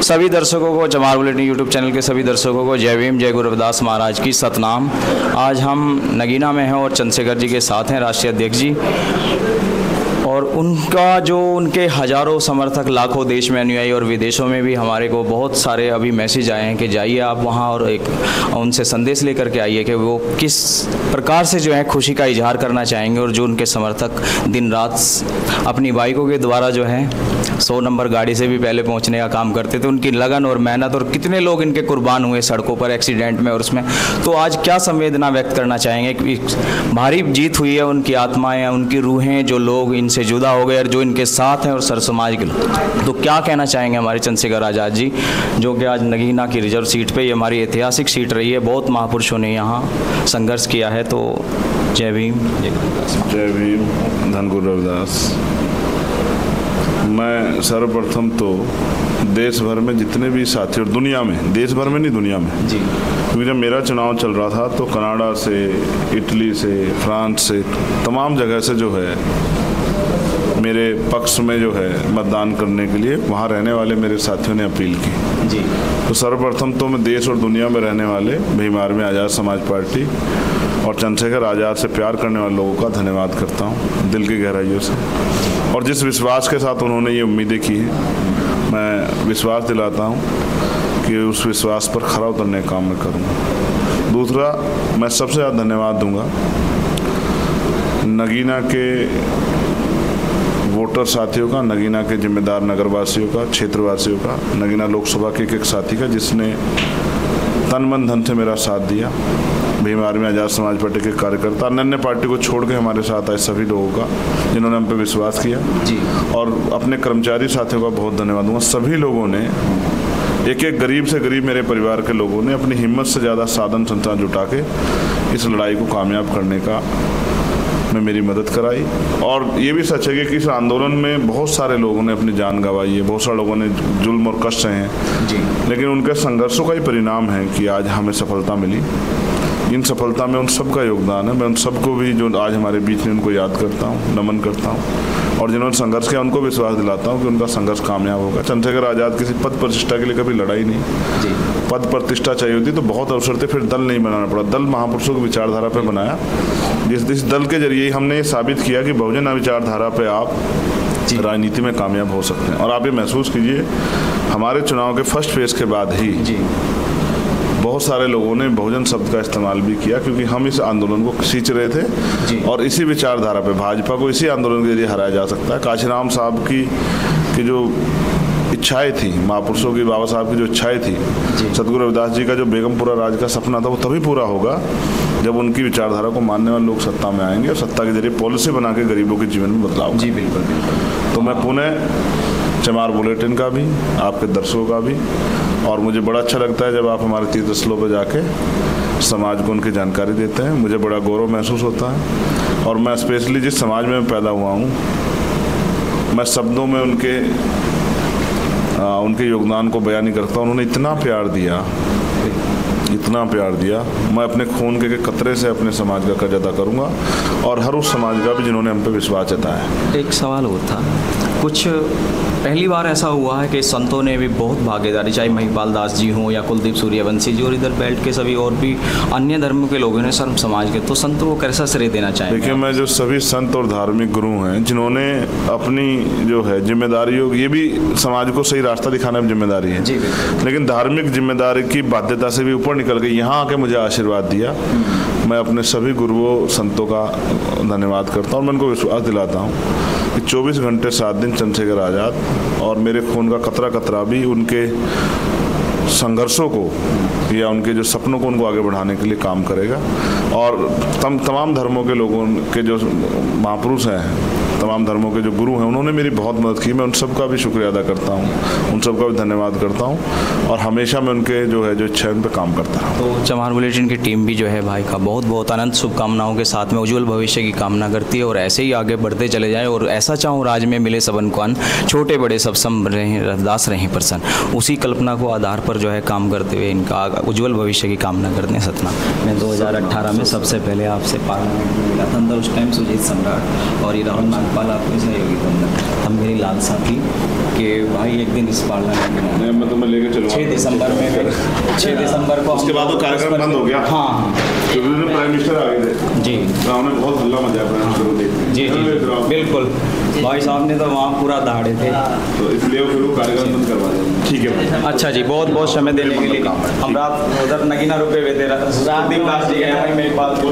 सभी दर्शकों को, चमार बुलेटिन यूट्यूब चैनल के सभी दर्शकों को जय भीम, जय गुरु रविदास महाराज की सतनाम। आज हम नगीना में हैं और चंद्रशेखर जी के साथ हैं, राष्ट्रीय अध्यक्ष जी, और उनका जो उनके हज़ारों समर्थक, लाखों देश में अनुयायी और विदेशों में भी हमारे को बहुत सारे अभी मैसेज आए हैं कि जाइए आप वहाँ और एक उनसे संदेश लेकर के आइए कि वो किस प्रकार से जो है खुशी का इजहार करना चाहेंगे। और जो उनके समर्थक दिन रात अपनी बाइकों के द्वारा जो है 100 नंबर गाड़ी से भी पहले पहुंचने का काम करते थे, उनकी लगन और मेहनत, और कितने लोग इनके कुर्बान हुए सड़कों पर एक्सीडेंट में और उसमें। तो आज क्या संवेदना व्यक्त करना चाहेंगे कि भारी जीत हुई है, उनकी आत्माएं, उनकी रूहें, जो लोग इनसे जुदा हो गए और जो इनके साथ हैं और सर समाज के लोग, तो क्या कहना चाहेंगे हमारे चंद्रशेखर आज़ाद जी, जो कि आज नगीना की रिजर्व सीट पे, ये हमारी ऐतिहासिक सीट रही है, बहुत महापुरुषों ने यहाँ संघर्ष किया है। तो जय भीम, जय भीम, धन गुरु रविदास। मैं सर्वप्रथम तो देश भर में जितने भी साथी, और दुनिया में, देश भर में नहीं दुनिया में जी, क्योंकि जब मेरा चुनाव चल रहा था तो कनाडा से, इटली से, फ्रांस से, तमाम जगह से जो है मेरे पक्ष में जो है मतदान करने के लिए वहाँ रहने वाले मेरे साथियों ने अपील की जी। तो सर्वप्रथम तो मैं देश और दुनिया में रहने वाले भीम आर्मी आज़ाद समाज पार्टी और चंद्रशेखर आज़ाद से प्यार करने वाले लोगों का धन्यवाद करता हूँ दिल की गहराइयों से। और जिस विश्वास के साथ उन्होंने ये उम्मीदें की हैं, मैं विश्वास दिलाता हूँ कि उस विश्वास पर खरा उतरने का काम मैं करूँगा। दूसरा, मैं सबसे ज़्यादा धन्यवाद दूँगा नगीना के वोटर साथियों का, नगीना के जिम्मेदार नगरवासियों का, क्षेत्रवासियों का, नगीना लोकसभा के एक साथी का जिसने तन मन धन से मेरा साथ दिया, भीम आर्मी आज़ाद समाज पार्टी के कार्यकर्ता, अन्य पार्टी को छोड़ के हमारे साथ आए सभी लोगों का जिन्होंने हम पे विश्वास किया जी। और अपने कर्मचारी साथियों का बहुत धन्यवाद दूंगा। सभी लोगों ने, एक एक गरीब से गरीब मेरे परिवार के लोगों ने अपनी हिम्मत से ज़्यादा साधन संसाधन जुटा के इस लड़ाई को कामयाब करने का में मेरी मदद कराई। और ये भी सच है कि इस आंदोलन में बहुत सारे लोगों ने अपनी जान गंवाई है, बहुत सारे लोगों ने जुल्म और कष्ट सहे हैं जी। लेकिन उनके संघर्षों का ही परिणाम है कि आज हमें सफलता मिली। इन सफलता में उन सब का योगदान है। मैं उन सबको भी जो आज हमारे बीच में, उनको याद करता हूँ, नमन करता हूँ, और जिन्होंने संघर्ष किया उनको विश्वास दिलाता हूँ कि उनका संघर्ष कामयाब होगा। चंद्रशेखर आज़ाद किसी पद प्रतिष्ठा के लिए कभी लड़ाई नहीं जी। पद प्रतिष्ठा चाहिए होती तो बहुत अवसर थे, फिर दल नहीं बनाना पड़ा। दल महापुरुषों की विचारधारा पर बनाया, जिस दल के जरिए हमने ये साबित किया कि बहुजन विचारधारा पर आप राजनीति में कामयाब हो सकते हैं। और आप ये महसूस कीजिए, हमारे चुनाव के फर्स्ट फेज के बाद ही जी बहुत सारे लोगों ने बहुजन शब्द का इस्तेमाल भी किया, क्योंकि हम इस आंदोलन को खींच रहे थे जी। और इसी विचारधारा पे भाजपा को इसी आंदोलन के जरिए हराया जा सकता है। काशीराम साहब की जो इच्छाएं थी, महापुरुषों की, बाबा साहब की जो इच्छाएं थी, सतगुरु रविदास जी का जो बेगमपुरा राज का सपना था, वो तभी पूरा होगा जब उनकी विचारधारा को मानने वाले लोग सत्ता में आएंगे और सत्ता के जरिए पॉलिसी बना के गरीबों के जीवन में बदलाव। जी बिल्कुल बिल्कुल। तो मैं पुनः चमार बुलेटिन का भी, आपके दर्शकों का भी, और मुझे बड़ा अच्छा लगता है जब आप हमारे तीर्थ स्थलों पर जाके समाज को उनकी जानकारी देते हैं, मुझे बड़ा गौरव महसूस होता है। और मैं स्पेशली जिस समाज में पैदा हुआ हूँ, मैं शब्दों में उनके योगदान को बयान नहीं करता। उन्होंने इतना प्यार दिया, इतना प्यार दिया, मैं अपने खून के कतरे से अपने समाज का कर्ज अदा करूँगा, और हर उस समाज का भी जिन्होंने हम पे विश्वास जताया। एक सवाल होता, कुछ पहली बार ऐसा हुआ है कि संतों ने भी बहुत भागीदारी, चाहे महिपाल दास जी हों या कुलदीप सूर्यवंशी जी और इधर बेल्ट के सभी और भी अन्य धर्मों के लोगों ने, सर्व समाज के, तो संतों को कैसा श्रेय देना चाहिए? देखिए, मैं जो सभी संत और धार्मिक गुरु हैं जिन्होंने अपनी जो है जिम्मेदारियों, ये भी समाज को सही रास्ता दिखाने में जिम्मेदारी है जी, लेकिन धार्मिक जिम्मेदारी की बाध्यता से भी ऊपर निकल के यहाँ आके मुझे आशीर्वाद दिया। मैं अपने सभी गुरुओं संतों का धन्यवाद करता हूँ। मैं उनको विश्वास दिलाता हूँ कि 24 घंटे 7 दिन चंद्रशेखर आज़ाद और मेरे खून का कतरा कतरा भी उनके संघर्षों को या उनके जो सपनों को, उनको आगे बढ़ाने के लिए काम करेगा। और तमाम धर्मों के लोगों के जो महापुरुष हैं, तमाम धर्मों के जो गुरु हैं, उन्होंने मेरी बहुत मदद की। मैं उन सब का भी शुक्रिया अदा करता हूँ, उन सब का भी धन्यवाद करता हूँ, और हमेशा मैं उनके जो इच्छा उन पर काम करता हूँ। तो चमार बुलेटिन की टीम भी जो है भाई का बहुत बहुत अनंत शुभकामनाओं के साथ में उज्जवल भविष्य की कामना करती है, और ऐसे ही आगे बढ़ते चले जाएँ, और ऐसा चाहूँ राज में मिले सबन को अन्न, छोटे बड़े सब सम रहें, रविदास रहें प्रसन्न। उसी कल्पना को आधार पर जो है काम करते हुए इनका उज्जवल भविष्य की कामना करते हैं। सतना, मैं 2018 में सबसे पहले आपसे पार्लियामेंट में मिला था, अंदर उस टाइम सुजीत सम्राट और ये राहुल पाला अपनी सहयोगी को अंदर, तब मेरी लालसा थी कि भाई एक दिन इस पार्लियामेंट में मैं तुम्हें लेके चलूँगा 6 दिसंबर में 6 दिसंबर को उसके बाद तो कार्यक्रम बंद हो गया। हाँ क्योंकि प्राइम मिनिस्टर आ गए थे जी, गाँव में बहुत हल्ला मचा प्राइम मिनिस्टर को देख के। जी जी बिल्कुल, भाई साहब ने तो वहाँ पूरा दहाड़े थे, तो इसलिए फिर वो कार्यक्रम बंद करवा दिया। ठीक है भाई। अच्छा जी, बहुत बहुत समय देने के लिए। हम रात उधर नगीना रुके हुए थे, रात जी गए, मेरी बात